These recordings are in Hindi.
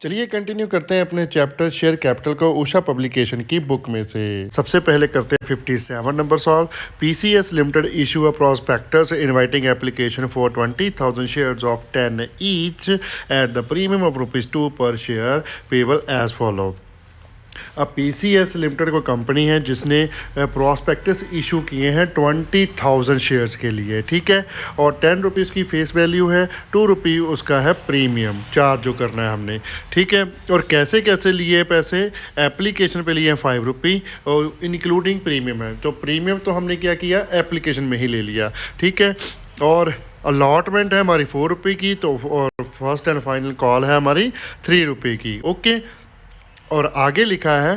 चलिए कंटिन्यू करते हैं अपने चैप्टर शेयर कैपिटल को उषा पब्लिकेशन की बुक में से। सबसे पहले करते हैं 57 number solve. PCS limited issue a prospectus inviting application for 20,000 shares of 10 each at the premium of ₹2 पर शेयर पेबल एज फॉलो। अब पीसीएस लिमिटेड को कंपनी है जिसने प्रोस्पेक्टस इशू किए हैं 20,000 शेयर्स के लिए, ठीक है। और 10 रुपीज़ की फेस वैल्यू है, ₹2 उसका है प्रीमियम चार्ज जो करना है हमने, ठीक है। और कैसे कैसे लिए पैसे, एप्लीकेशन पे लिए हैं ₹5 और इंक्लूडिंग प्रीमियम है। तो प्रीमियम तो हमने क्या किया, एप्लीकेशन में ही ले लिया, ठीक है। और अलॉटमेंट है हमारी ₹4 की, तो और फर्स्ट एंड फाइनल कॉल है हमारी ₹3 की, ओके। और आगे लिखा है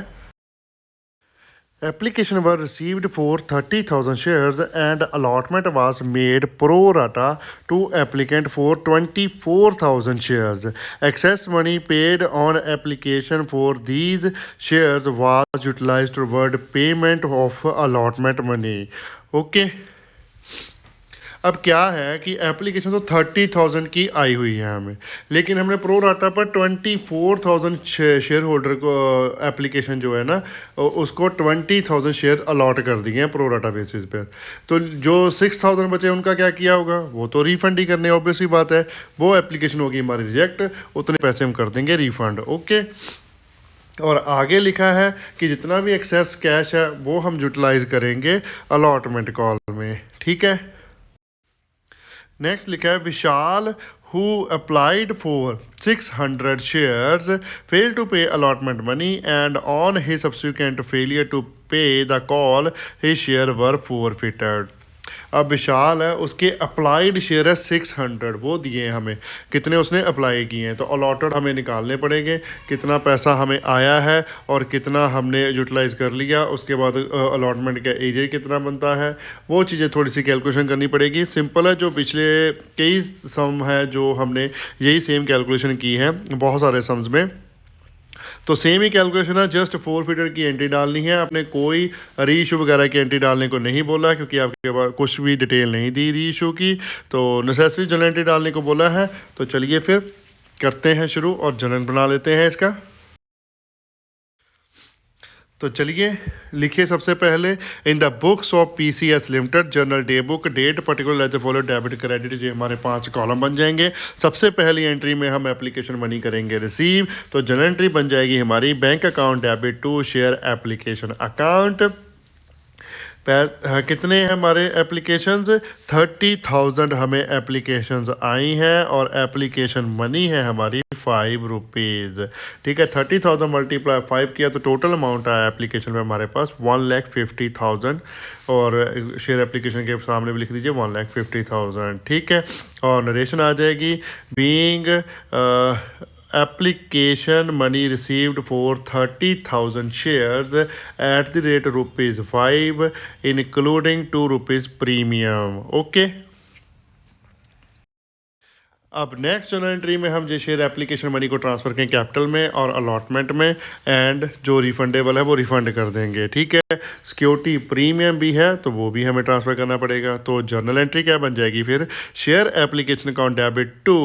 application were received for 30,000 shares and allotment was made pro rata to applicant for 24,000 shares. Excess money paid on application for these shares was utilised toward payment of allotment money, okay. अब क्या है कि एप्लीकेशन तो 30,000 की आई हुई है हमें, लेकिन हमने प्रो राटा पर 24,000 शेयर होल्डर को एप्लीकेशन जो है ना उसको 20,000 शेयर अलॉट कर दिए हैं प्रो राटा बेसिस पर। तो जो 6,000 बचे उनका क्या किया होगा, वो तो रिफंड ही करने, ऑब्वियस ही बात है। वो एप्लीकेशन होगी हमारी रिजेक्ट, उतने पैसे हम कर देंगे रिफंड, ओके। और आगे लिखा है कि जितना भी एक्सेस कैश है वो हम यूटिलाइज करेंगे अलॉटमेंट कॉल में, ठीक है। नेक्स्ट लिखा है विशाल who applied for 600 shares failed to pay allotment money and on his subsequent failure to pay the call his share were forfeited। अब विशाल है, उसके अप्लाइड शेयर है 600, वो दिए हैं हमें, कितने उसने अप्लाई किए हैं। तो अलॉटेड हमें निकालने पड़ेंगे, कितना पैसा हमें आया है और कितना हमने यूटिलाइज कर लिया। उसके बाद अलॉटमेंट का एरिया कितना बनता है, वो चीज़ें थोड़ी सी कैलकुलेशन करनी पड़ेगी। सिंपल है, जो पिछले कई सम है जो हमने यही सेम कैलकुलेशन की है बहुत सारे सम्स में, तो सेम ही कैलकुलेशन है। जस्ट फोरफिटर की एंट्री डालनी है, आपने कोई री इशू वगैरह की एंट्री डालने को नहीं बोला क्योंकि आपके पास कुछ भी डिटेल नहीं दी री इशू की। तो नेसेसरी जनरल एंट्री डालने को बोला है। तो चलिए फिर करते हैं शुरू और जनरल बना लेते हैं इसका। तो चलिए लिखिए सबसे पहले in the books of PCS limited journal day book date particular as follow debit credit, ये हमारे 5 कॉलम बन जाएंगे। सबसे पहली एंट्री में हम एप्लीकेशन मनी करेंगे रिसीव, तो जनरल एंट्री बन जाएगी हमारी bank account debit to share application account. कितने हैं हमारे एप्लीकेशंस, 30,000 हमें एप्लीकेशंस आई हैं और एप्लीकेशन मनी है हमारी ₹5, ठीक है। 30,000 मल्टीप्लाई 5 किया तो टोटल अमाउंट आया एप्लीकेशन में हमारे पास 1,50,000 और शेयर एप्लीकेशन के सामने भी लिख दीजिए 1,50,000, ठीक है। और नरेशन आ जाएगी being application money received for 30,000 shares at the rate ₹5 including ₹2 premium, okay। अब नेक्स्ट जनरल एंट्री में हम जो शेयर एप्लीकेशन मनी को ट्रांसफर करें कैपिटल में और अलॉटमेंट में, एंड जो रिफंडेबल है वो रिफंड कर देंगे, ठीक है। सिक्योरिटी प्रीमियम भी है तो वो भी हमें ट्रांसफर करना पड़ेगा। तो जर्नल एंट्री क्या बन जाएगी फिर, share application account debit to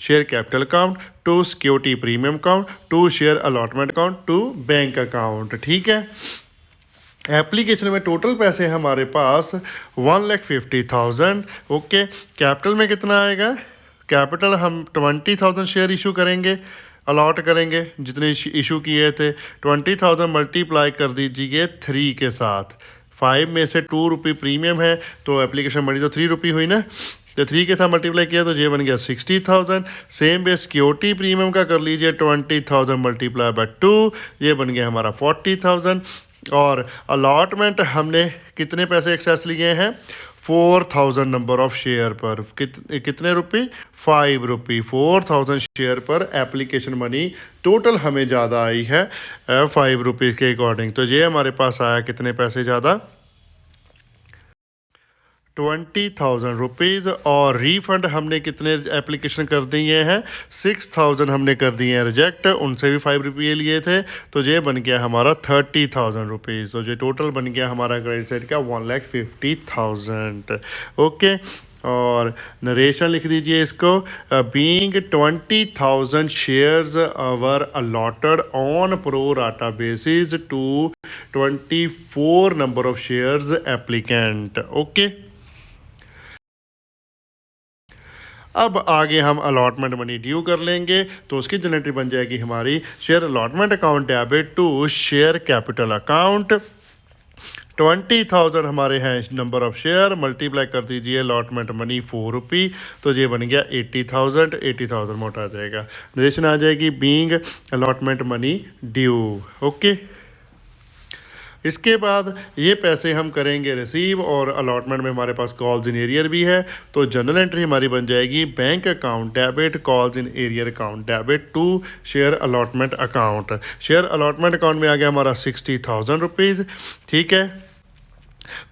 share capital account to security premium account to share allotment account to bank account, ठीक है। एप्लीकेशन में टोटल पैसे हमारे पास 1,50,000, ओके। कैपिटल में कितना आएगा, कैपिटल हम 20,000 शेयर इशू करेंगे, अलॉट करेंगे जितने इशू किए थे। 20,000 मल्टीप्लाई कर दीजिए 3 के साथ, 5 में से ₹2 प्रीमियम है तो एप्लीकेशन मनी तो ₹3 हुई ना, तो 3 के साथ मल्टीप्लाई किया तो ये बन गया 60,000। सेम बेस सिक्योरिटी प्रीमियम का कर लीजिए 20,000 मल्टीप्लाई बाय 2, ये बन गया हमारा 40,000। और अलॉटमेंट हमने कितने पैसे एक्सेस लिए हैं, 4,000 नंबर ऑफ शेयर पर कितने रुपये, ₹5। 4,000 शेयर पर एप्लीकेशन मनी टोटल हमें ज़्यादा आई है ₹5 के अकॉर्डिंग। तो ये हमारे पास आया कितने पैसे ज़्यादा, 20,000 और रिफंड हमने कितने एप्लीकेशन कर दिए हैं, 6,000 हमने कर दिए हैं रिजेक्ट, उनसे भी ₹5 लिए थे। तो ये बन गया हमारा 30,000 तो ये टोटल बन गया हमारा क्रेडिट साइड का 1,50,000, ओके। और नरेशन लिख दीजिए इसको, being 20,000 shares our allotted on pro rata basis to 24 number of shares applicant. Okay, अब आगे हम अलॉटमेंट मनी ड्यू कर लेंगे, तो उसकी जो एंट्री बन जाएगी हमारी share allotment account debit to share capital account. 20,000 हमारे हैं नंबर ऑफ शेयर, मल्टीप्लाई कर दीजिए अलॉटमेंट मनी 4 रुपी, तो ये बन गया 80,000। 80,000 मोटा आ जाएगा, नरेशन आ जाएगी being allotment money due. Okay, इसके बाद ये पैसे हम करेंगे रिसीव, और अलॉटमेंट में हमारे पास कॉल्स इन एरियर भी है, तो जनरल एंट्री हमारी बन जाएगी bank account debit calls in arrear account debit to share allotment account. Share allotment account में आ गया हमारा 60,000 रुपीज़। ठीक है,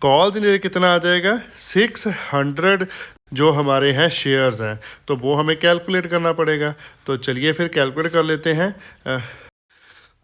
कॉल्स इन एरियर कितना आ जाएगा 600 जो हमारे हैं शेयर्स हैं, तो वो हमें कैलकुलेट करना पड़ेगा। तो चलिए फिर कैलकुलेट कर लेते हैं।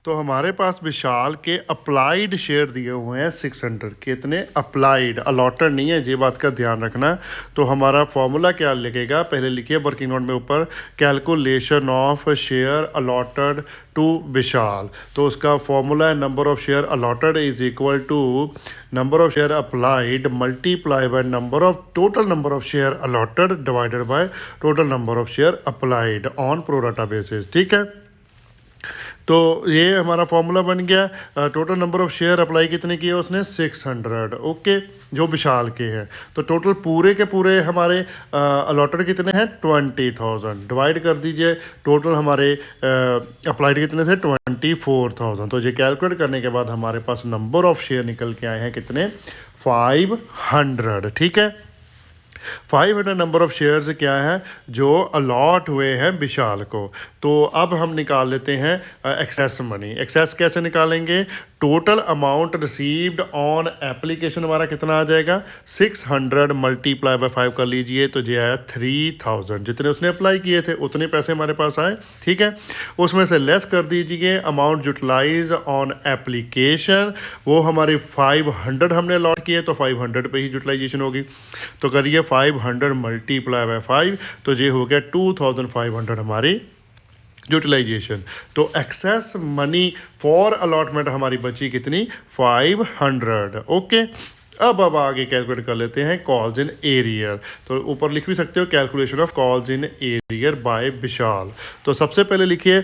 तो हमारे पास विशाल के अप्लाइड शेयर दिए हुए हैं 600, कितने अप्लाइड, अलॉटेड नहीं है, ये बात का ध्यान रखना। तो हमारा फॉर्मूला क्या लिखेगा, पहले लिखिए वर्किंग नोट में ऊपर, calculation of share allotted to Vishal. तो उसका फॉर्मूला है number of share allotted is equal to number of share applied multiply by number of total number of share allotted divided by total number of share applied on pro rata basis. ठीक है, तो ये हमारा फॉर्मूला बन गया। Total number of share apply कितने किए उसने 600। ओके, जो विशाल के हैं, तो टोटल पूरे के पूरे हमारे अलॉटेड कितने हैं 20,000, डिवाइड कर दीजिए टोटल हमारे अप्लाइड कितने थे 24,000। तो ये कैलकुलेट करने के बाद हमारे पास नंबर ऑफ शेयर निकल के आए हैं कितने 500। ठीक है, 500 नंबर ऑफ शेयर्स क्या है जो अलॉट हुए हैं विशाल को। तो अब हम निकाल लेते हैं एक्सेस मनी। एक्सेस कैसे निकालेंगे, total amount received on application हमारा कितना आ जाएगा 600 मल्टीप्लाई बाय 5 कर लीजिए, तो ये आया 3000। जितने उसने अप्लाई किए थे उतने पैसे हमारे पास आए। ठीक है, उसमें से लेस कर दीजिए अमाउंट यूटिलाइज ऑन एप्लीकेशन, वो हमारे 500 हमने अलॉट किए, तो 500 पे ही यूटिलाइजेशन होगी। तो करिए 500 मल्टीप्लाई बाय 5, तो ये हो गया 2500 हमारी यूटिलाइजेशन। तो एक्सेस मनी फॉर अलॉटमेंट हमारी बची कितनी 500। ओके, अब आगे कैलकुलेट कर लेते हैं कॉल्स इन एरियर। तो ऊपर लिख भी सकते हो calculation of calls in arrear by Vishal. तो सबसे पहले लिखिए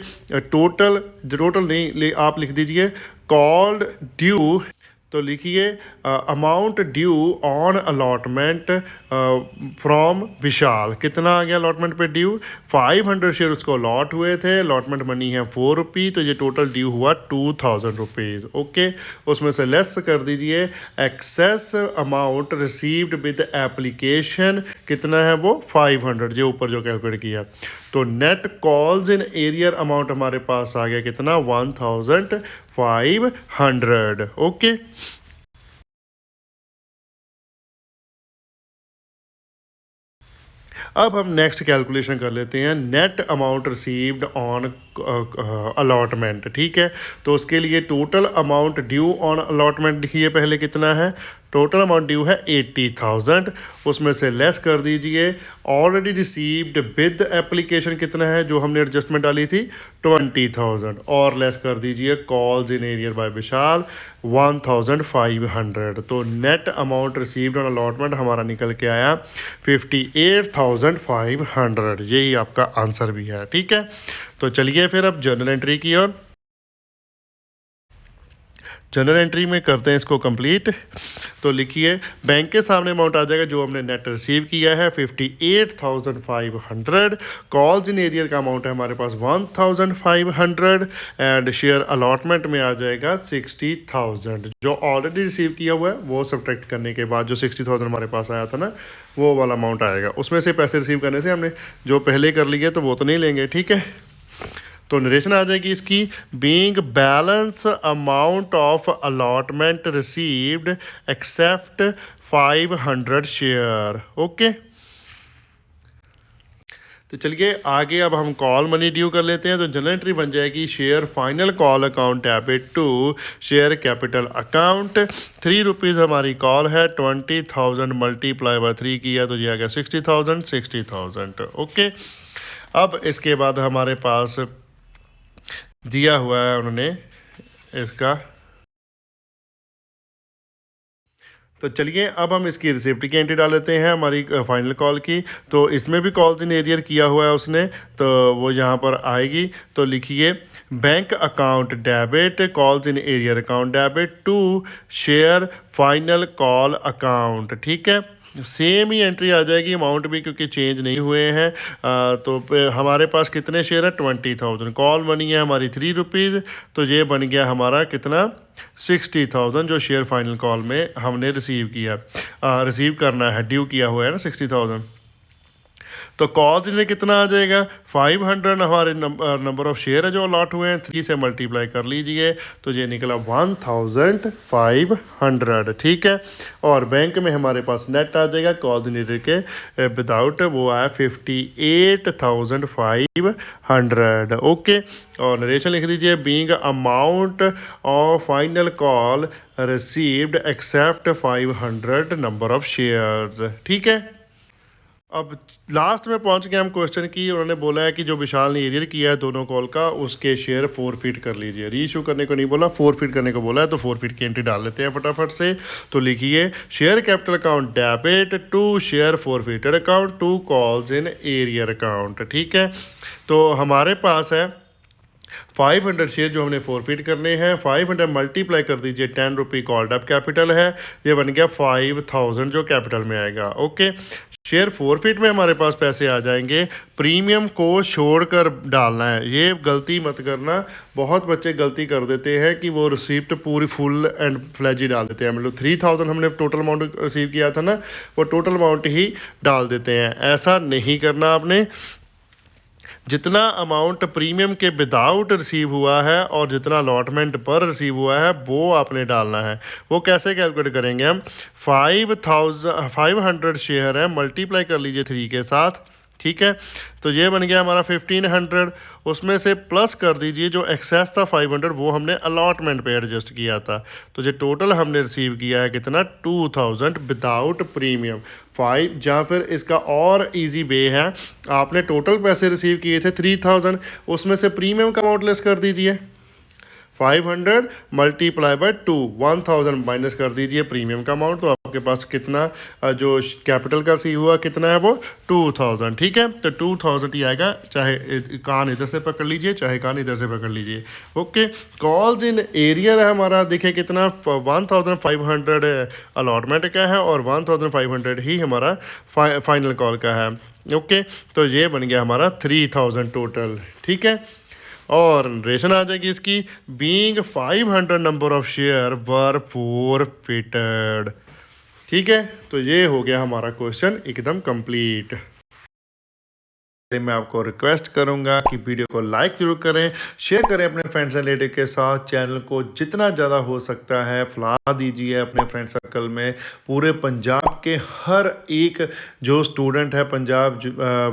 टोटल नहीं, आप लिख दीजिए कॉल्ड ड्यू। तो लिखिए amount due on allotment from Vishal, कितना आ गया अलॉटमेंट पे ड्यू 500 शेयर उसको अलॉट हुए थे, अलॉटमेंट मनी है 4 रुपी, तो ये टोटल ड्यू हुआ 2000 रुपीज़। ओके, उसमें से लेस कर दीजिए excess amount received with application, कितना है वो 500, जो ऊपर जो कैलकुलेट किया। तो net calls in arrear amount हमारे पास आ गया कितना 1500। ओके, अब हम नेक्स्ट कैलकुलेशन कर लेते हैं net amount received on allotment. ठीक है, तो उसके लिए total amount due on allotment लिखिए पहले कितना है, टोटल अमाउंट ड्यू है 80,000, उसमें से लेस कर दीजिए ऑलरेडी रिसीव्ड विद एप्लीकेशन कितना है जो हमने एडजस्टमेंट डाली थी 20,000, और लेस कर दीजिए कॉल्स इन एरियर बाय विशाल 1500। तो net amount received on allotment हमारा निकल के आया 58,500। यही आपका आंसर भी है। ठीक है, तो चलिए फिर अब जर्नल एंट्री की ओर। जनरल एंट्री में करते हैं इसको कंप्लीट। तो लिखिए बैंक के सामने अमाउंट आ जाएगा जो हमने नेट रिसीव किया है 58,500। कॉल्स इन एरियर का अमाउंट है हमारे पास 1,500 एंड शेयर अलॉटमेंट में आ जाएगा 60,000। जो ऑलरेडी रिसीव किया हुआ है वो सब्ट्रैक्ट करने के बाद जो 60,000 हमारे पास आया था ना, वो वाला अमाउंट आएगा। उसमें से पैसे रिसीव करने से हमने जो पहले कर लिए तो वो तो नहीं लेंगे। ठीक है, तो नरेशन आ जाएगी इसकी, being balance amount of allotment received accept 500 share. Okay, तो चलिए आगे अब हम कॉल मनी ड्यू कर लेते हैं। तो जनरल एंट्री बन जाएगी share final call account debit to share capital account. ₹3 हमारी कॉल है, 20,000 मल्टीप्लाई बाय 3 किया तो ये आ गया 60,000। ओके, अब इसके बाद हमारे पास दिया हुआ है उन्होंने इसका। तो चलिए अब हम इसकी रिसिप्ट की एंट्री डाल लेते हैं हमारी फाइनल कॉल की। तो इसमें भी कॉल्स इन एरियर किया हुआ है उसने, तो वो यहाँ पर आएगी। तो लिखिए bank account debit calls in arrear account debit to share final call account. ठीक है, सेम ही एंट्री आ जाएगी, अमाउंट भी क्योंकि चेंज नहीं हुए हैं। तो हमारे पास कितने शेयर है, 20,000। कॉल मनी है हमारी ₹3, तो ये बन गया हमारा कितना, 60,000 जो शेयर फाइनल कॉल में हमने रिसीव किया, रिसीव करना है, ड्यू किया हुआ है ना 60,000। तो कॉल्स में कितना आ जाएगा, 500 हमारे नंबर ऑफ शेयर है जो अलॉट हुए हैं, 3 से मल्टीप्लाई कर लीजिए तो ये निकला 1500। ठीक है, और बैंक में हमारे पास नेट आ जाएगा कोऑर्डिनेटर के विदाउट, वो आया 58,500। ओके, और नरेशन लिख दीजिए being amount of final call received accept 500 number of shares. ठीक है, अब लास्ट में पहुंच गए हम क्वेश्चन की। उन्होंने बोला है कि जो विशाल ने एरियर किया है दोनों कॉल का, उसके शेयर 4 फीट कर लीजिए। री इशू करने को नहीं बोला, 4 फीट करने को बोला है, तो 4 फीट की एंट्री डाल लेते हैं फटाफट से। तो लिखिए share capital account debit to share 4 फीटर account to calls in arrear account. ठीक है, तो हमारे पास है 500 शेयर जो हमने 4 फीट करने हैं। 500 मल्टीप्लाई कर दीजिए, ₹10 कॉल्ड अप कैपिटल है, ये बन गया 5,000 जो कैपिटल में आएगा। ओके, शेयर 4 फीट में हमारे पास पैसे आ जाएंगे, प्रीमियम को छोड़कर डालना है। ये गलती मत करना, बहुत बच्चे गलती कर देते हैं कि वो रिसिप्ट पूरी फुल एंड फ्लैजी डाल देते हैं। मतलब 3,000 हमने टोटल अमाउंट रिसीव किया था ना, वो टोटल अमाउंट ही डाल देते हैं। ऐसा नहीं करना आपने। जितना अमाउंट प्रीमियम के विदाउट रिसीव हुआ है और जितना अलॉटमेंट पर रिसीव हुआ है वो आपने डालना है। वो कैसे कैलकुलेट करेंगे हम, 500 शेयर है, मल्टीप्लाई कर लीजिए 3 के साथ। ठीक है, तो ये बन गया हमारा 1500। उसमें से प्लस कर दीजिए जो एक्सेस था 500, वो हमने अलॉटमेंट पे एडजस्ट किया था। तो ये टोटल हमने रिसीव किया है कितना, 2000 विदाउट प्रीमियम 5। या फिर इसका और इजी वे है, आपने टोटल पैसे रिसीव किए थे 3000, उसमें से प्रीमियम का अमाउंट लेस कर दीजिए। 500 मल्टीप्लाई बाय 2, 1000 माइनस कर दीजिए प्रीमियम का अमाउंट, तो आपके पास कितना जो कैपिटल का सी हुआ कितना है, वो 2000। ठीक है, तो 2000 ही आएगा, चाहे कान इधर से पकड़ लीजिए चाहे कान इधर से पकड़ लीजिए। ओके, कॉल्स इन एरियर है हमारा, देखिए कितना 1500 अलॉटमेंट का है और 1500 ही हमारा फाइनल कॉल का है। ओके, तो ये बन गया हमारा 3000 टोटल। ठीक है, और रेशन आ जाएगी इसकी, being 500 number of share were 4 fitted. ठीक है, तो ये हो गया हमारा क्वेश्चन एकदम कंप्लीट। मैं आपको रिक्वेस्ट करूंगा कि वीडियो को लाइक जरूर करें, शेयर करें अपने फ्रेंड्स एंड रिलेटिव के साथ। चैनल को जितना ज़्यादा हो सकता है फैला दीजिए अपने फ्रेंड सर्कल में। पूरे पंजाब के हर एक जो स्टूडेंट है, पंजाब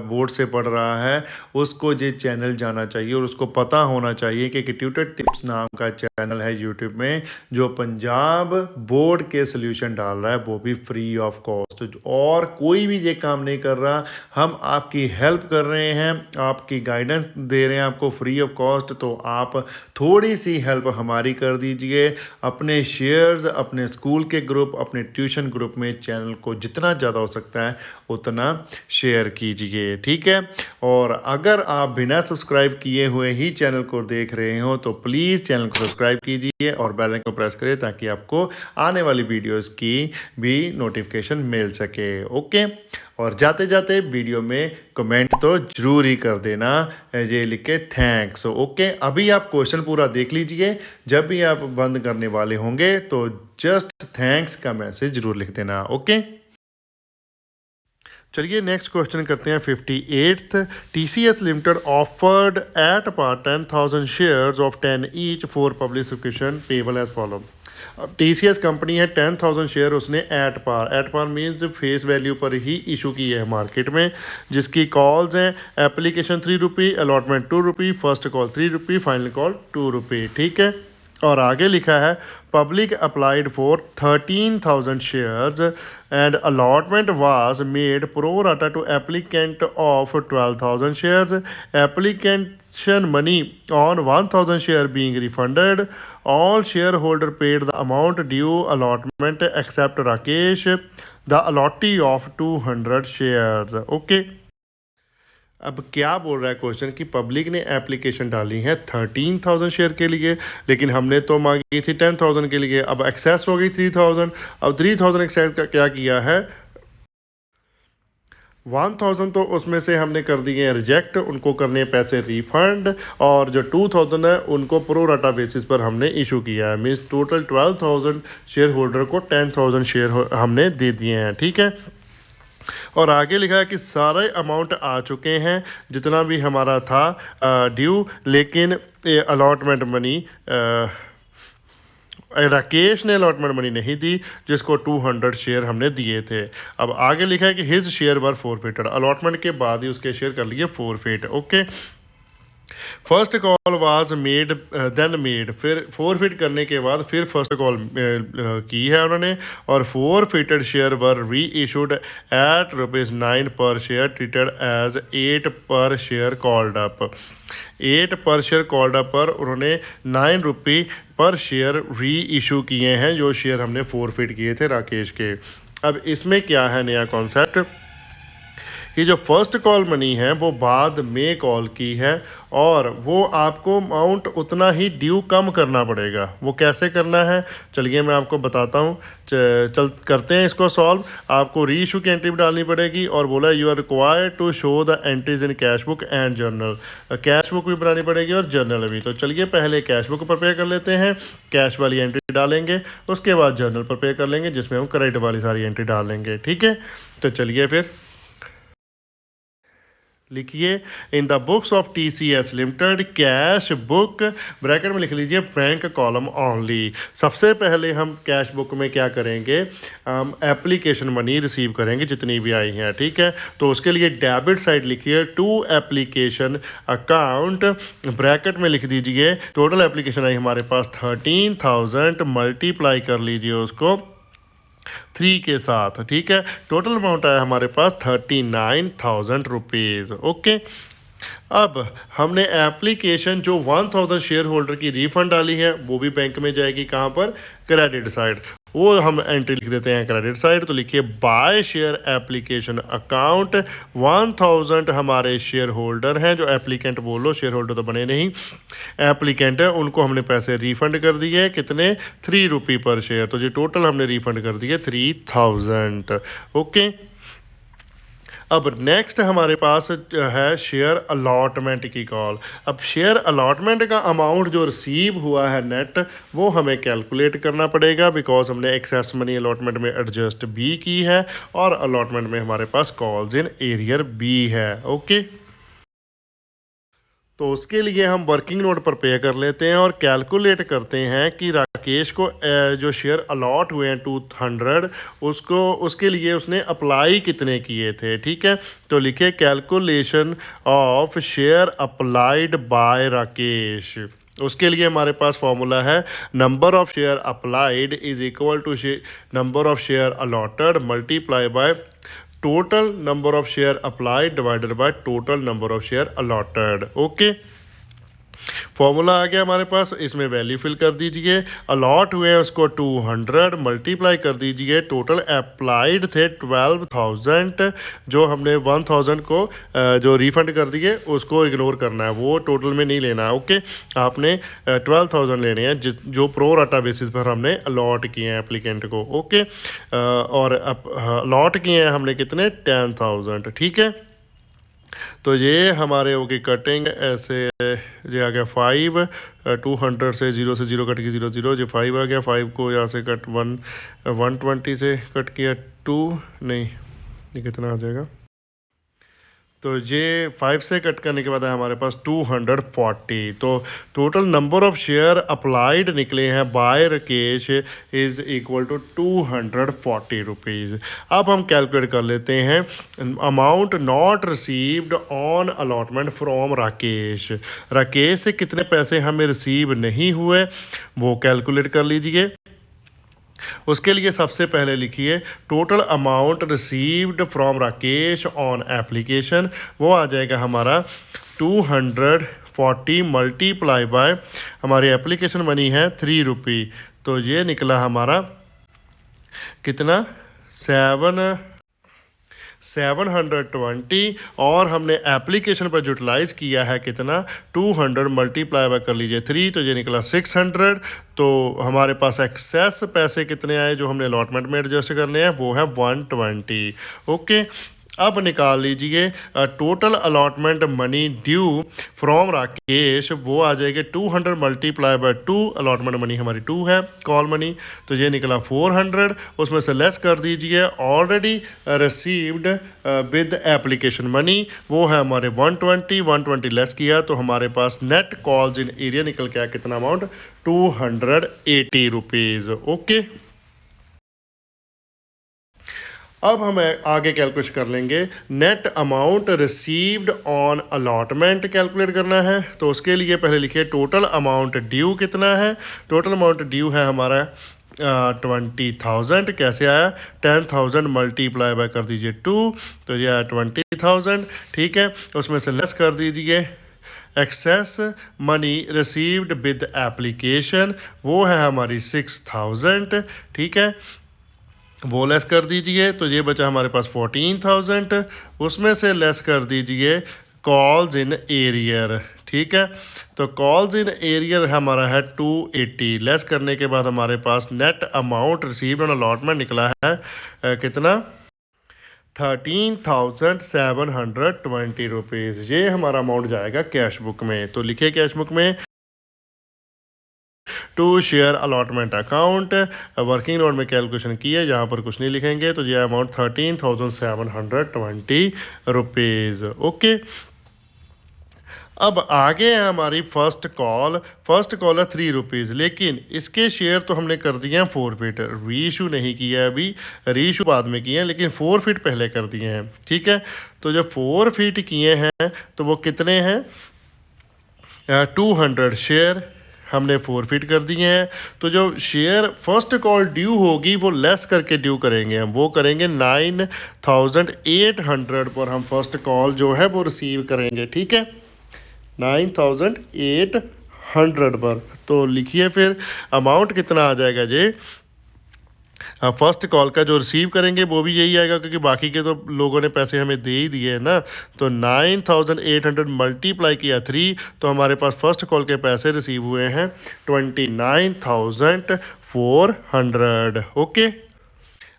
बोर्ड से पढ़ रहा है, उसको ये चैनल जाना चाहिए और उसको पता होना चाहिए कि ट्यूटर टिप्स नाम का चैनल है यूट्यूब में जो पंजाब बोर्ड के सोल्यूशन डाल रहा है, वो भी फ्री ऑफ कॉस्ट। और कोई भी ये काम नहीं कर रहा, हम आपकी हेल्प कर रहे हैं, आपकी गाइडेंस दे रहे हैं आपको फ्री ऑफ कॉस्ट। तो आप थोड़ी सी हेल्प हमारी कर दीजिए, अपने शेयर्स, अपने स्कूल के ग्रुप, अपने ट्यूशन ग्रुप में चैनल को जितना ज़्यादा हो सकता है उतना शेयर कीजिए। ठीक है, और अगर आप बिना सब्सक्राइब किए हुए ही चैनल को देख रहे हो तो प्लीज़ चैनल को सब्सक्राइब कीजिए और बेल आइकन को प्रेस करें ताकि आपको आने वाली वीडियोस की भी नोटिफिकेशन मिल सके। ओके, और जाते जाते वीडियो में कमेंट तो जरूर ही कर देना, ये लिख के थैंक्स। ओके, अभी आप क्वेश्चन पूरा देख लीजिए, जब भी आप बंद करने वाले होंगे तो जस्ट थैंक्स का मैसेज जरूर लिख देना। ओके, चलिए नेक्स्ट क्वेश्चन करते हैं 58th। TCS limited offered at par 10,000 shares of 10 each for public subscription payable as follow. अब TCS कंपनी है 10,000 शेयर उसने at par means face value पर ही इशू की है मार्केट में, जिसकी कॉल्स हैं application 3 rupee, allotment 2 rupee, first call 3 rupee, final call 2 rupee. ठीक है, और आगे लिखा है public applied for 13,000 shares and allotment was made pro rata to applicant of 12,000 shares, application money on 1,000 share being refunded, all shareholder paid the amount due allotment except Rakesh, the allottee of 200 shares। Okay, अब क्या बोल रहा है क्वेश्चन कि पब्लिक ने एप्लीकेशन डाली है 13,000 शेयर के लिए, लेकिन हमने तो मांगी थी 10,000 के लिए। अब एक्सेस हो गई 3,000। अब 3,000 एक्सेस का क्या किया है, 1,000 तो उसमें से हमने कर दिए हैं रिजेक्ट, उनको करने पैसे रिफंड, और जो 2,000 है उनको प्रो राटा बेसिस पर हमने इशू किया है। मीन्स टोटल 12,000 शेयर होल्डर को 10,000 शेयर हमने दे दिए हैं। ठीक है, और आगे लिखा है कि सारे अमाउंट आ चुके हैं जितना भी हमारा था ड्यू, लेकिन अलॉटमेंट मनी राकेश ने अलॉटमेंट मनी नहीं दी, जिसको 200 शेयर हमने दिए थे। अब आगे लिखा है कि his share were forfeited, allotment के बाद ही उसके शेयर कर लिए forfeit. Okay, first call was made then made, फिर फोरफिट करने के बाद फिर फर्स्ट कॉल की है उन्होंने, और फोरफिटेड शेयर वर री इशूड एट ₹9 पर शेयर ट्रीटेड एज 8 पर शेयर कॉल्ड अप। 8 पर शेयर कॉल्ड अप पर उन्होंने 9 रुपी पर शेयर री इशू किए हैं, जो शेयर हमने फोरफिट किए थे राकेश के। अब इसमें क्या है नया कॉन्सेप्ट कि जो फर्स्ट कॉल मनी है वो बाद में कॉल की है, और वो आपको अमाउंट उतना ही ड्यू कम करना पड़ेगा। वो कैसे करना है चलिए मैं आपको बताता हूँ। चल करते हैं इसको सॉल्व। आपको री इशू की एंट्री भी डालनी पड़ेगी, और बोला you are required to show the entries in cash book and journal, cash book भी बनानी पड़ेगी और जर्नल भी। तो चलिए पहले कैश बुक प्रिपेयर कर लेते हैं, कैश वाली एंट्री डालेंगे, उसके बाद जर्नल प्रिपेयर कर लेंगे जिसमें हम क्रेडिट वाली सारी एंट्री डालेंगे। ठीक है, तो चलिए फिर लिखिए इन the books of TCS limited cash book, bracket में लिख लीजिए बैंक कॉलम ओनली। सबसे पहले हम कैश बुक में क्या करेंगे, हम एप्लीकेशन मनी रिसीव करेंगे जितनी भी आई हैं। ठीक है, तो उसके लिए डेबिट साइड लिखिए टू एप्लीकेशन अकाउंट, ब्रैकेट में लिख दीजिए टोटल एप्लीकेशन आई हमारे पास 13,000, मल्टीप्लाई कर लीजिए उसको 3 के साथ। ठीक है, टोटल अमाउंट आया हमारे पास 39,000 रुपीज़। ओके, अब हमने एप्लीकेशन जो 1,000 शेयर होल्डर की रिफंड डाली है वो भी बैंक में जाएगी, कहाँ पर, क्रेडिट साइड। वो हम एंट्री लिख देते हैं क्रेडिट साइड, तो लिखिए बाय शेयर एप्लीकेशन अकाउंट 1,000 हमारे शेयर होल्डर हैं, जो एप्लीकेंट बोलो, शेयर होल्डर तो बने नहीं, एप्लीकेंट है, उनको हमने पैसे रिफंड कर दिए कितने, 3 रुपी पर शेयर। तो ये टोटल हमने रिफंड कर दिए 3,000। ओके, अब नेक्स्ट हमारे पास है शेयर अलॉटमेंट की कॉल। अब शेयर अलॉटमेंट का अमाउंट जो रिसीव हुआ है नेट, वो हमें कैलकुलेट करना पड़ेगा, बिकॉज हमने एक्सेस मनी अलॉटमेंट में एडजस्ट भी की है, और अलॉटमेंट में हमारे पास कॉल्स इन एरियर भी है। ओके, तो उसके लिए हम वर्किंग नोट पर पे कर लेते हैं और कैलकुलेट करते हैं कि राकेश को जो शेयर अलॉट हुए हैं 200, उसको उसके लिए उसने अप्लाई कितने किए थे। ठीक है, तो लिखे calculation of share applied by Rakesh. उसके लिए हमारे पास फॉर्मूला है number of share applied is equal to number of share allotted multiply by total number of share applied divided by total number of share allotted। Okay, formula आ गया हमारे पास, इसमें वैल्यू फिल कर दीजिए। अलॉट हुए हैं उसको 200, मल्टीप्लाई कर दीजिए, टोटल अप्लाइड थे 12,000, जो हमने 1,000 को जो रिफंड कर दिए उसको इग्नोर करना है, वो टोटल में नहीं लेना है। ओके, आपने 12,000 लेने हैं जो प्रो राटा बेसिस पर हमने अलॉट किए हैं एप्लीकेंट को। ओके, और अलॉट किए हैं हमने कितने, 10,000। ठीक है, तो ये हमारे होगी कटिंग ऐसे, ये आ गया 5, 200 से 0 कट के 0 0, ये 5 आ गया, 5 को यहाँ से कट 120 से कट किया 2, नहीं ये कितना आ जाएगा, तो ये 5 से कट करने के बाद है हमारे पास 240। तो total number of share applied निकले हैं by Rakesh is equal to 240 rupees. अब हम कैलकुलेट कर लेते हैं amount not received on allotment from Rakesh. Rakesh से कितने पैसे हमें रिसीव नहीं हुए वो कैलकुलेट कर लीजिए। उसके लिए सबसे पहले लिखिए total amount received from Rakesh on application, वो आ जाएगा हमारा 240 मल्टीप्लाई बाय हमारी एप्लीकेशन मनी है 3 रुपी। तो ये निकला हमारा कितना 720 और हमने एप्लीकेशन पर यूटिलाइज किया है कितना 200 मल्टीप्लाई बाय कर लीजिए 3, तो ये निकला 600। तो हमारे पास एक्सेस पैसे कितने आए जो हमने अलॉटमेंट में एडजस्ट करने हैं वो है 120। ओके, अब निकाल लीजिए total allotment money due from Rakesh, वो आ जाएगी 200 मल्टीप्लाई बाय 2। अलॉटमेंट मनी हमारी 2 है कॉल मनी, तो ये निकला 400। उसमें से लेस कर दीजिए already received with application money, वो है हमारे 120 लेस किया तो हमारे पास नेट कॉल्स इन एरिया निकल के आया कितना अमाउंट 280 रुपीज़। ओके, अब हम आगे कैलकुलेट कर लेंगे net amount received on allotment calculate करना है। तो उसके लिए पहले लिखिए टोटल अमाउंट ड्यू कितना है। टोटल अमाउंट ड्यू है हमारा 20,000। कैसे आया 10,000 मल्टीप्लाई बाय कर दीजिए 2, तो ये आया 20,000। ठीक है, उसमें से लेस कर दीजिए excess money received with application, वो है हमारी 6,000। ठीक है, वो लेस कर दीजिए तो ये बचा हमारे पास 14,000। उसमें से लेस कर दीजिए कॉल्स इन एरियर। ठीक है, तो कॉल्स इन एरियर हमारा है 280। लेस करने के बाद हमारे पास net amount received on allotment निकला है कितना 13,720 रुपीज़। ये हमारा अमाउंट जाएगा कैश बुक में। तो लिखिए कैश बुक में to share allotment account, working note में कैलकुलेशन किए, यहाँ पर कुछ नहीं लिखेंगे तो ये अमाउंट 13,720 रुपीज़। ओके, अब आगे है हमारी फर्स्ट कॉल है 3 रुपीज़, लेकिन इसके शेयर तो हमने कर दिए हैं 4 फीट, री इशू नहीं किया है अभी, री इशू बाद में किए हैं, लेकिन 4 फीट पहले कर दिए हैं। ठीक है, तो जब 4 फीट किए हैं तो वो कितने हैं 200 शेयर हमने 4 फीट कर दिए हैं। तो जो शेयर फर्स्ट कॉल ड्यू होगी वो लेस करके ड्यू करेंगे, हम वो करेंगे 9,800 पर हम फर्स्ट कॉल जो है वो रिसीव करेंगे। ठीक है, 9,800 पर। तो लिखिए फिर अमाउंट कितना आ जाएगा जी फर्स्ट कॉल का जो रिसीव करेंगे वो भी यही आएगा क्योंकि बाकी के तो लोगों ने पैसे हमें दे ही दिए हैं ना। तो 9,800 मल्टीप्लाई किया 3, तो हमारे पास फर्स्ट कॉल के पैसे रिसीव हुए हैं 29,400। ओके,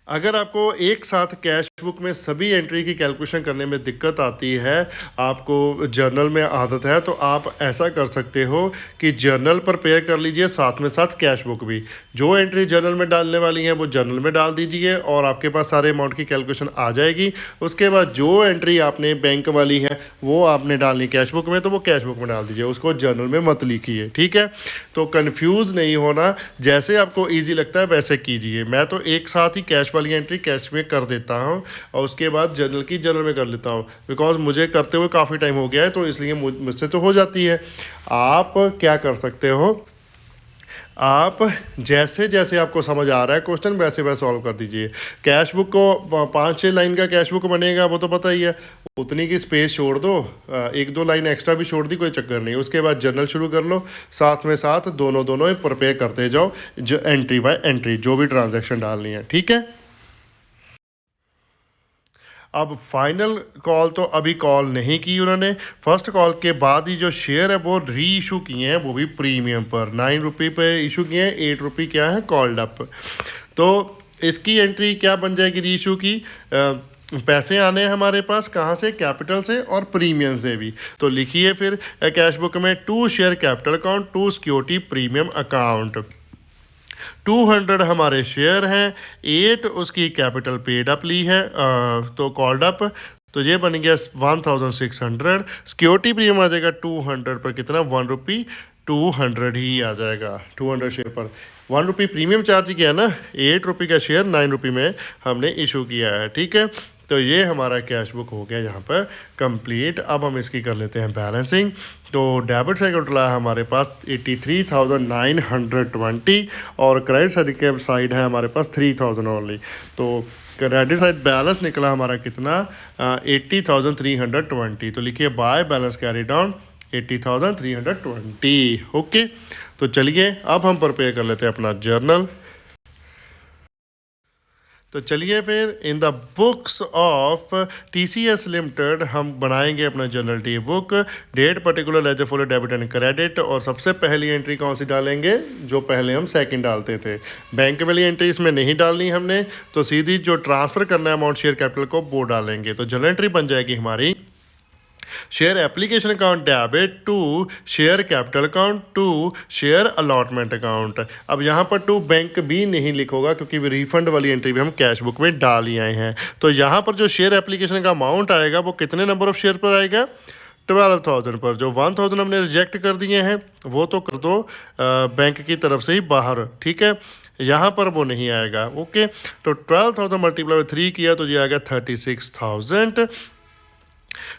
अगर आपको एक साथ कैश बुक में सभी एंट्री की कैलकुलेशन करने में दिक्कत आती है, आपको जर्नल में आदत है, तो आप ऐसा कर सकते हो कि जर्नल प्रिपेयर कर लीजिए साथ में साथ कैश बुक भी। जो एंट्री जर्नल में डालने वाली है वो जर्नल में डाल दीजिए और आपके पास सारे अमाउंट की कैलकुलेशन आ जाएगी। उसके बाद जो एंट्री आपने बैंक वाली है वो आपने डालनी कैश बुक में, तो वो कैश बुक में डाल दीजिए, उसको जर्नल में मत लिखिए। ठीक है, तो कन्फ्यूज़ नहीं होना, जैसे आपको ईजी लगता है वैसे कीजिए। मैं तो एक साथ ही कैश वाली एंट्री कैश में कर देता हूं और उसके बाद जर्नल की जर्नल में कर लेता हूं, बिकॉज मुझे करते हुए काफ़ी टाइम हो गया है, तो इसलिए मुझसे तो हो जाती है। आप क्या कर सकते हो, आप जैसे जैसे आपको समझ आ रहा है क्वेश्चन वैसे वैसे सॉल्व कर दीजिए। कैश बुक को 5-6 लाइन का कैश बुक बनेगा वो तो पता ही है, उतनी की स्पेस छोड़ दो, 1-2 लाइन एक्स्ट्रा भी छोड़ दी कोई चक्कर नहीं। उसके बाद जर्नल शुरू कर लो, साथ में साथ दोनों प्रिपेयर करते जाओ जो एंट्री बाय एंट्री जो भी ट्रांजैक्शन डालनी है। ठीक है, अब फाइनल कॉल तो अभी कॉल नहीं की उन्होंने, फर्स्ट कॉल के बाद ही जो शेयर है वो री इशू किए हैं, वो भी प्रीमियम पर 9 रुपये पे इशू किए हैं, 8 रुपये क्या है कॉल्ड अप। तो इसकी एंट्री क्या बन जाएगी री इशू की, पैसे आने हैं हमारे पास कहाँ से, कैपिटल से और प्रीमियम से भी। तो लिखिए फिर कैश बुक में 2 share capital account 2 security premium account. 200 हमारे शेयर हैं, 8 उसकी कैपिटल पेड अप ली है तो कॉल्ड अप, तो ये बन गया 1600। सिक्योरिटी प्रीमियम आ जाएगा 200 पर, कितना 1 रुपी 200 ही आ जाएगा 200 शेयर पर। 1 रुपी प्रीमियम चार्ज किया ना, 8 रुपी का शेयर 9 रुपी में हमने इशू किया है, ठीक है। तो ये हमारा कैश बुक हो गया यहाँ पर कंप्लीट। अब हम इसकी कर लेते हैं बैलेंसिंग। तो डेबिट साइड टोटल है हमारे पास 83,920 और क्रेडिट साइड है हमारे पास 3,000 ओनली। तो क्रेडिट साइड बैलेंस निकला हमारा कितना 80,320। तो लिखिए by balance carry down 80,320। Okay, तो चलिए अब हम प्रिपेयर कर लेते हैं अपना जर्नल। तो चलिए फिर in the books of TCS limited हम बनाएंगे अपना journal T book. Date particular ledger folio debit and credit, और सबसे पहली एंट्री कौन सी डालेंगे, जो पहले हम सेकंड डालते थे। बैंक वाली एंट्री इसमें नहीं डालनी हमने, तो सीधी जो ट्रांसफर करना है अमाउंट शेयर कैपिटल को वो डालेंगे। तो जर्नल एंट्री बन जाएगी हमारी share application account debit to share capital account to share allotment account. अब यहाँ पर टू बैंक भी नहीं लिखोगा क्योंकि रिफंड वाली एंट्री भी हम कैश बुक में डाल ही आए हैं। तो यहाँ पर जो शेयर एप्लीकेशन का अमाउंट आएगा वो कितने नंबर ऑफ शेयर पर आएगा, 12,000 पर। जो 1,000 हमने रिजेक्ट कर दिए हैं वो तो कर दो बैंक की तरफ से ही बाहर, ठीक है, यहाँ पर वो नहीं आएगा। ओके, तो 12,000 मल्टीप्लाई 3 किया तो ये आ गया 36,000।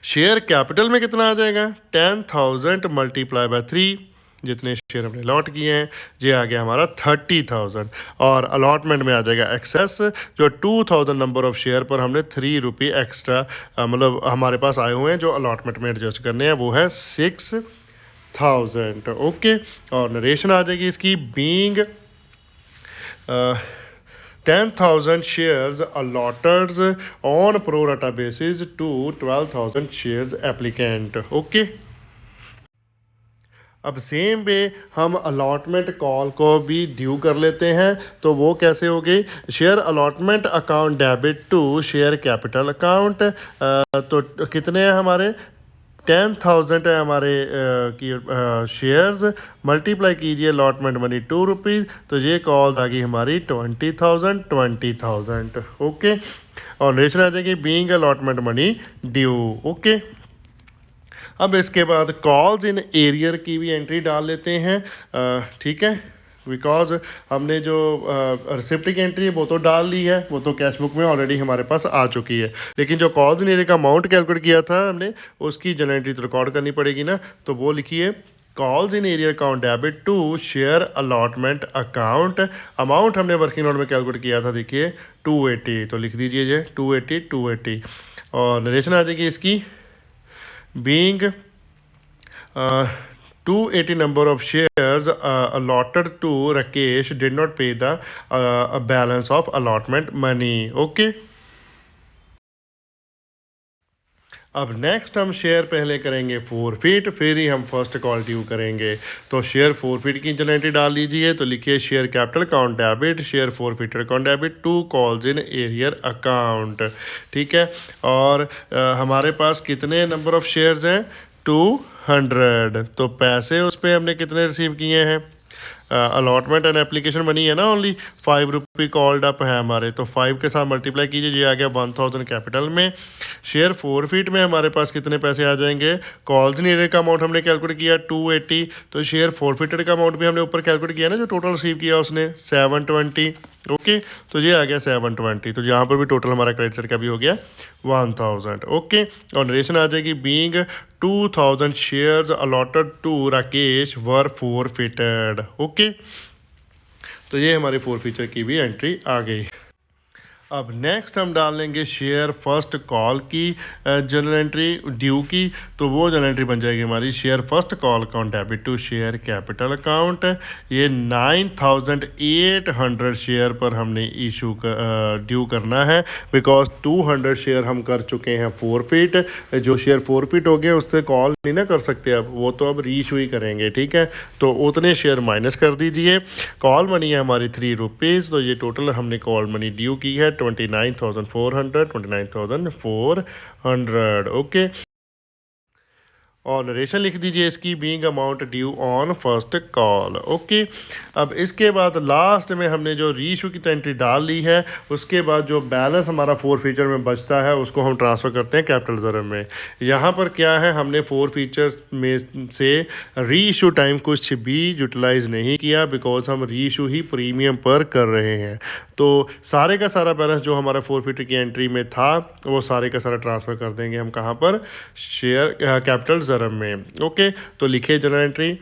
शेयर कैपिटल में कितना आ जाएगा 10,000 मल्टीप्लाई बाय 3, जितने शेयर हमने अलॉट किए हैं ये आ गया हमारा 30,000। और अलॉटमेंट में आ जाएगा एक्सेस, जो 2,000 नंबर ऑफ शेयर पर हमने 3 रुपी एक्स्ट्रा मतलब हमारे पास आए हुए हैं जो अलॉटमेंट में एडजस्ट करने हैं, वो है 6,000। ओके, और नरेशन आ जाएगी इसकी being 10,000 shares allotted on pro rata basis to 12,000 shares applicant। Okay, अब सेम वे हम अलॉटमेंट कॉल को भी ड्यू कर लेते हैं। तो वो कैसे हो गई, share allotment account debit to share capital account. तो कितने हैं हमारे 10,000 है हमारे शेयर्स, मल्टीप्लाई कीजिए अलॉटमेंट मनी 2 रुपीज़, तो ये कॉल आ गई हमारी 20,000। ओके, और रेशन आ जाएगी being allotment money due. Okay, अब इसके बाद कॉल्स इन एरियर की भी एंट्री डाल लेते हैं, ठीक है, बिकॉज हमने जो रिसिप्ट की एंट्री है वो तो डाल ली है, वो तो कैश बुक में ऑलरेडी हमारे पास आ चुकी है। लेकिन जो कॉल्स इन एरिया का अमाउंट कैलकुलेट किया था हमने, उसकी जनरल एंट्री तो रिकॉर्ड करनी पड़ेगी ना। तो वो लिखिए calls in arrear account debit to share allotment account. Amount हमने वर्किंग नोट में कैलकुलेट किया था, देखिए 280, तो लिख दीजिए ये 280। और नरेशन आ जाएगी इसकी being 280 number of shares allotted to Rakesh did not pay the balance of allotment money। Okay, अब नेक्स्ट हम शेयर पहले करेंगे फोरफिट, फिर ही हम फर्स्ट कॉल ड्यू करेंगे। तो शेयर फोरफिट की जनरल एंट्री डाल लीजिए। तो लिखिए share capital account debit share forfeit account debit to calls in arrear account, ठीक है। और हमारे पास कितने नंबर ऑफ शेयर्स हैं 200। तो पैसे उस पर हमने कितने रिसीव किए हैं, अलॉटमेंट एंड एप्लीकेशन बनी है ना, ओनली 5 रुपी कॉल्ड अप है हमारे, तो 5 के साथ मल्टीप्लाई कीजिए, ये आ गया 1,000 कैपिटल में। शेयर फोरफिट में हमारे पास कितने पैसे आ जाएंगे, कॉल्स इन एरियर का अमाउंट हमने कैलकुलेट किया 280, तो शेयर फोरफिटेड का अमाउंट भी हमने ऊपर कैलकुलेट किया ना, जो टोटल रिसीव किया उसने 720। ओके, तो ये आ गया 720, तो यहाँ पर भी टोटल हमारा क्रेडिट साइड का भी हो गया 1,000। ओके, और नरेशन आ जाएगी being 2,000 shares allotted to Rakesh were forfeited. Okay, तो ये हमारे फोरफिचर की भी एंट्री आ गई। अब नेक्स्ट हम डाल लेंगे शेयर फर्स्ट कॉल की जनरल एंट्री ड्यू की। तो वो जनरल एंट्री बन जाएगी हमारी share first call account debit to share capital account. ये 9,800 शेयर पर हमने इशू ड्यू करना है, बिकॉज 200 शेयर हम कर चुके हैं फोरफिट। जो शेयर फोरफिट हो गए उससे कॉल नहीं ना कर सकते, अब वो तो अब री इशू ही करेंगे, ठीक है। तो उतने शेयर माइनस कर दीजिए। कॉल मनी है हमारी 3 रुपीज़, तो ये टोटल हमने कॉल मनी ड्यू की है 29,400। ओके, और नरेशन लिख दीजिए इसकी, being amount due on first call. Okay, अब इसके बाद लास्ट में हमने जो रीइशू की एंट्री डाल ली है, उसके बाद जो बैलेंस हमारा फोर फीचर में बचता है उसको हम ट्रांसफ़र करते हैं कैपिटल रिजर्व में। यहाँ पर क्या है, हमने फोर फीचर्स में से रीइशू टाइम कुछ भी यूटिलाइज नहीं किया, बिकॉज हम रीइशू ही प्रीमियम पर कर रहे हैं। तो सारे का सारा बैलेंस जो हमारा फोर फीचर की एंट्री में था वो सारे का सारा ट्रांसफ़र कर देंगे हम कहाँ पर, शेयर कैपिटल रिजर्व में। ओके, तो लिखिए journal entry,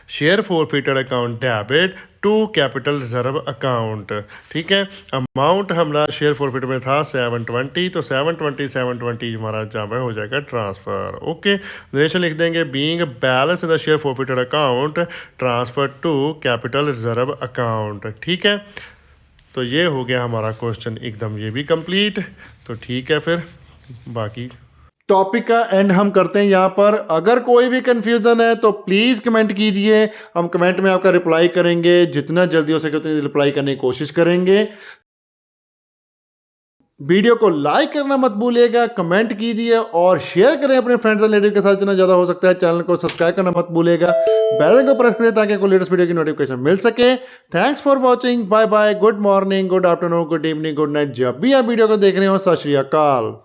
share forfeited account debit to capital reserve account. ठीक है, अमाउंट हमारा शेयर फोरफिट में था 720, तो 720 हमारा जमा हो जाएगा ट्रांसफर। ओके, नरेशन लिख देंगे, being balance in the share forfeited account transfer to capital reserve account. ठीक है, तो ये हो गया हमारा क्वेश्चन एकदम ये भी कंप्लीट। तो ठीक है, फिर बाकी टॉपिक का एंड हम करते हैं यहाँ पर। अगर कोई भी कंफ्यूजन है तो प्लीज कमेंट कीजिए, हम कमेंट में आपका रिप्लाई करेंगे, जितना जल्दी हो सके उतनी रिप्लाई करने की कोशिश करेंगे। वीडियो को लाइक करना मत भूलिएगा, कमेंट कीजिए और शेयर करें अपने फ्रेंड्स एंड रिलेटिव के साथ जितना ज़्यादा हो सकता है। चैनल को सब्सक्राइब करना मत भूलिएगा, बेल आइकन को प्रेस करिए ताकि आपको लेटेस्ट वीडियो की नोटिफिकेशन मिल सके। Thanks for watching, bye bye, good morning, good afternoon, good evening, good night, जब भी आप वीडियो को देख रहे हो। सत श्री अकाल।